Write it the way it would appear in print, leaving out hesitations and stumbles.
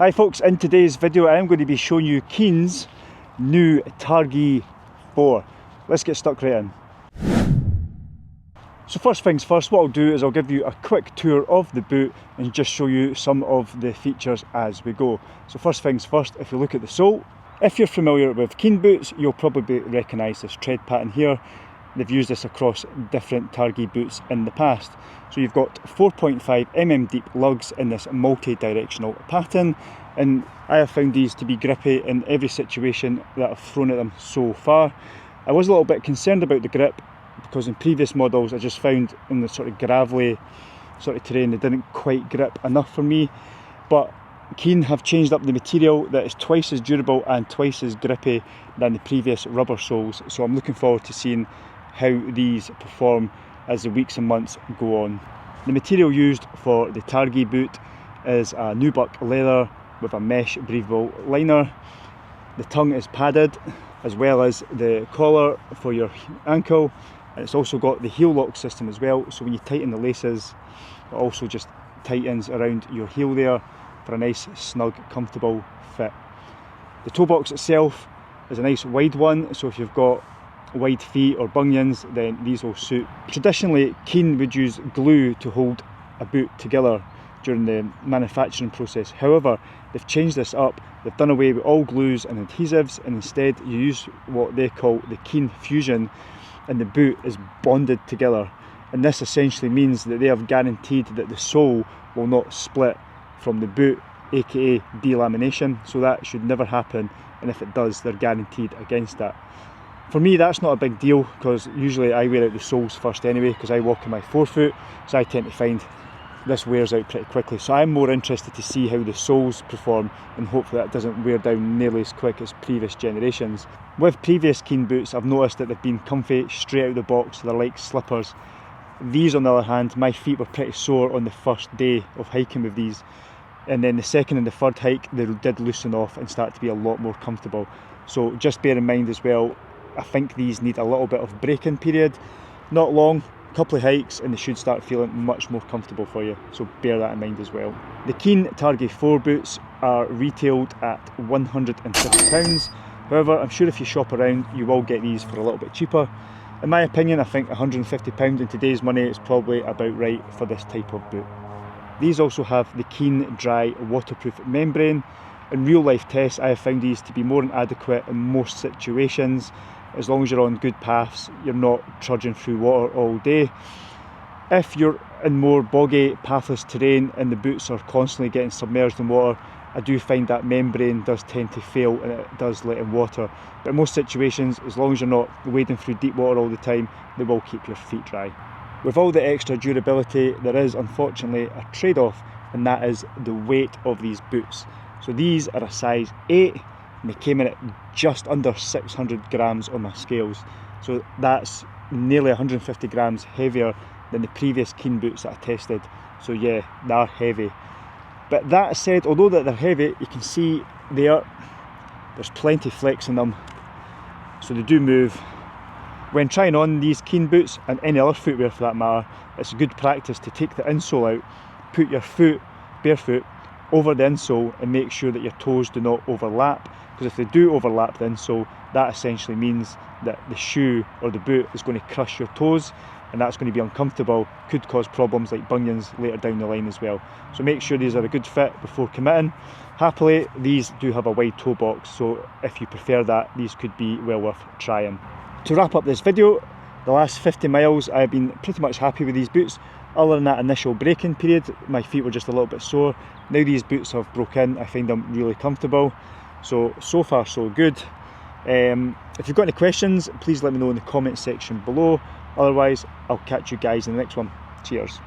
Hi folks, in today's video I am going to be showing you KEEN's new Targhee IV. Let's get stuck right in. So first things first, what I'll do is I'll give you a quick tour of the boot and just show you some of the features as we go. So first things first, if you look at the sole, if you're familiar with KEEN boots, you'll probably recognise this tread pattern here. They've used this across different Targhee boots in the past. So you've got 4.5mm deep lugs in this multi-directional pattern, and I have found these to be grippy in every situation that I've thrown at them so far. I was a little bit concerned about the grip because in previous models I just found in the sort of gravelly sort of terrain they didn't quite grip enough for me, but KEEN have changed up the material that is twice as durable and twice as grippy than the previous rubber soles, so I'm looking forward to seeing how these perform as the weeks and months go on. The material used for the Targhee boot is a nubuck leather with a mesh breathable liner. The tongue is padded, as well as the collar for your ankle, and it's also got the heel lock system as well, so when you tighten the laces it also just tightens around your heel there for a nice snug comfortable fit. The toe box itself is a nice wide one, so if you've got wide feet or bunions then these will suit. Traditionally KEEN would use glue to hold a boot together during the manufacturing process. However, they've changed this up. They've done away with all glues and adhesives, and instead you use what they call the KEEN Fusion, and the boot is bonded together, and this essentially means that they have guaranteed that the sole will not split from the boot, aka delamination, so that should never happen, and if it does they're guaranteed against that. For me that's not a big deal because usually I wear out the soles first anyway because I walk in my forefoot, so I tend to find this wears out pretty quickly, so I'm more interested to see how the soles perform and hopefully that doesn't wear down nearly as quick as previous generations. With previous KEEN boots I've noticed that they've been comfy straight out of the box, they're like slippers. These on the other hand, my feet were pretty sore on the first day of hiking with these, and then the second and the third hike they did loosen off and start to be a lot more comfortable. So just bear in mind as well, I think these need a little bit of break-in period, not long, a couple of hikes and they should start feeling much more comfortable for you, so bear that in mind as well. The KEEN Targhee IV boots are retailed at £150, however I'm sure if you shop around you will get these for a little bit cheaper. In my opinion I think £150 in today's money is probably about right for this type of boot. These also have the KEEN Dry waterproof membrane. In real life tests I have found these to be more than adequate in most situations. As long as you're on good paths, you're not trudging through water all day. If you're in more boggy, pathless terrain and the boots are constantly getting submerged in water, I do find that membrane does tend to fail and it does let in water. But in most situations, as long as you're not wading through deep water all the time, they will keep your feet dry. With all the extra durability, there is unfortunately a trade-off, and that is the weight of these boots. So these are a size 8 and they came in at just under 600 grams on my scales, so that's nearly 150 grams heavier than the previous KEEN boots that I tested. So yeah, they are heavy. But that said, although that they're heavy, you can see there's plenty of flex in them, so they do move. When trying on these KEEN boots, and any other footwear for that matter, it's a good practice to take the insole out, put your foot barefoot over the insole and make sure that your toes do not overlap, because if they do overlap the insole, that essentially means that the shoe or the boot is going to crush your toes, and that's going to be uncomfortable, could cause problems like bunions later down the line as well. So make sure these are a good fit before committing. Happily these do have a wide toe box, so if you prefer that, these could be well worth trying. To wrap up this video, the last 50 miles I've been pretty much happy with these boots. Other than that initial break-in period, my feet were just a little bit sore. Now these boots have broke in, I find them really comfortable. So far so good. If you've got any questions, please let me know in the comment section below. Otherwise, I'll catch you guys in the next one. Cheers.